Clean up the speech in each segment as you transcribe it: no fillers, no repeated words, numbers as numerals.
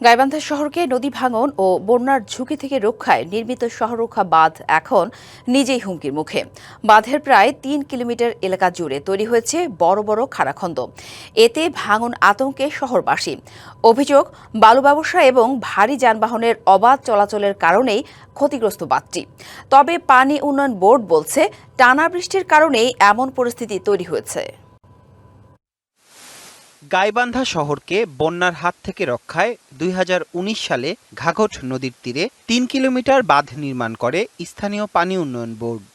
গাইবান্ধা শহরকে নদী ভাঙন ও বন্যার ঝুঁকি থেকে রক্ষায় নির্মিত শহররক্ষা বাঁধ এখন নিজেই হুমকির মুখে। বাঁধের প্রায় ৩ কিলোমিটার এলাকা জুড়ে তৈরি হয়েছে বড় বড় খাড়াখন্দ। এতে ভাঙন আতঙ্কে শহরবাসী। অভিযোগ, বালু ব্যবসা এবং ভারী যানবাহনের অবাধ চলাচলের কারণেই ক্ষতিগ্রস্ত বাঁধটি। তবে পানি উন্নয়ন বোর্ড বলছে, টানা বৃষ্টির কারণেই এমন পরিস্থিতি তৈরি হয়েছে। গাইবান্ধা শহরকে বন্যার হাত থেকে রক্ষায় ২০১৯ সালে ঘাঘট নদীর তীরে ৩ কিলোমিটার বাঁধ নির্মাণ করে স্থানীয় পানি উন্নয়ন বোর্ড।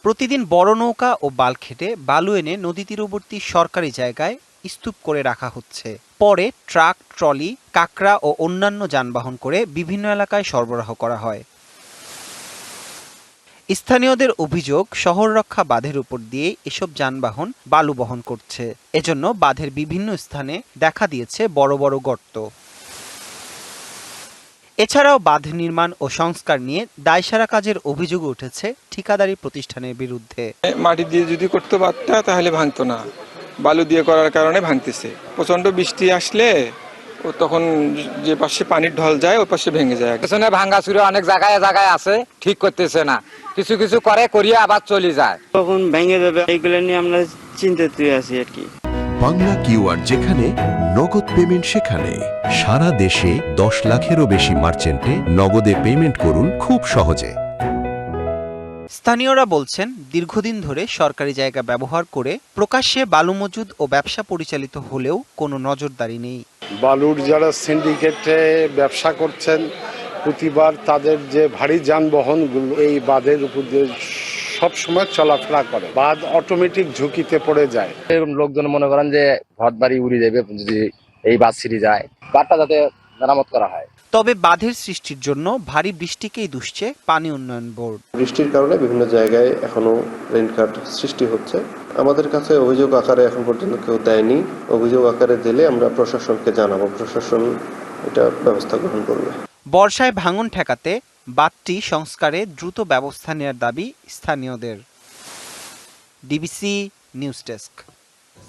প্রতিদিন বড় নৌকা ও বালখেটে বালু এনে নদী তীরবর্তী সরকারি জায়গায় স্তূপ করে রাখা হচ্ছে। পরে ট্রাক, ট্রলি, কাকড়া ও অন্যান্য যানবাহন করে বিভিন্ন এলাকায় সরবরাহ করা হয়। স্থানীয়দের অভিযোগ, শহর রক্ষা বাঁধের উপর দিয়ে এসব যানবাহন বালু বহন করছে। এজন্য বাঁধের বিভিন্ন স্থানে দেখা দিয়েছে বড় বড় গর্ত। এছাড়াও বাঁধ নির্মাণ ও সংস্কার নিয়ে দায়সারা কাজের অভিযোগ উঠেছে ঠিকাদারি প্রতিষ্ঠানের বিরুদ্ধে। মাটি দিয়ে যদি করতে পারতা তাহলে ভাঙতো না, বালু দিয়ে করার কারণে ভাঙতেছে। প্রচন্ড বৃষ্টি আসলে তখন যে পাশে পানির ঢল যায় ওই পাশে ভেঙে যায়। পেছনে ভাঙ্গা চুরে অনেক জায়গায় জায়গায় আছে, ঠিক করতেছে না, কিছু কিছু করিয়ে আবার চলে যায়। তখন ভেঙে যাবে, এইগুলো নিয়ে আমরা চিন্তিত আছি আর কি। বাংলা কিউআর যেখানে নগদ পেমেন্ট সেখানে। সারা দেশে 10 লাখেরও বেশি মার্চেন্টে নগদে পেমেন্ট করুন খুব সহজে। স্থানীয়রা বলছেন, দীর্ঘদিন ধরে সরকারি জায়গা ব্যবহার করে প্রকাশ্যে বালু মজুদ ও ব্যবসা পরিচালিত হলেও কোনো নজরদারি নেই। বালুর যারা সিন্ডিকেটে ব্যবসা করছেন, প্রতিবার তাদের যে ভারী যানবাহনগুলো এই বাঁধের উপর দিয়ে সবসময় চলাফেরা করে, বাঁধ অটোমেটিক ঝুঁকিতে পড়ে যায়। এরকম লোকজন মনে করেন যে ঘর বাড়ি উড়ে যাবে যদি এই বাঁধ ছিঁড়ে যায়, বাঁধটা যাতে মেরামত করা হয়। তবে বাঁধের সৃষ্টির জন্য ভারী বৃষ্টিকেই দুষছে পানি উন্নয়ন বোর্ড। বৃষ্টির কারণে বিভিন্ন জায়গায় এখনো রেইনকাট সৃষ্টি হচ্ছে। আমাদের কাছে অভিযোগ আকারে এখন পর্যন্ত কেউ দেয়নি। অভিযোগ আকারে দিলে আমরা প্রশাসনকে জানাবো, প্রশাসন এটা ব্যবস্থা গ্রহণ করবে। বর্ষায় ভাঙন ঠেকাতে বাঁধটি সংস্কারে দ্রুত ব্যবস্থা নেওয়ার দাবি স্থানীয়দের। DBC news desk.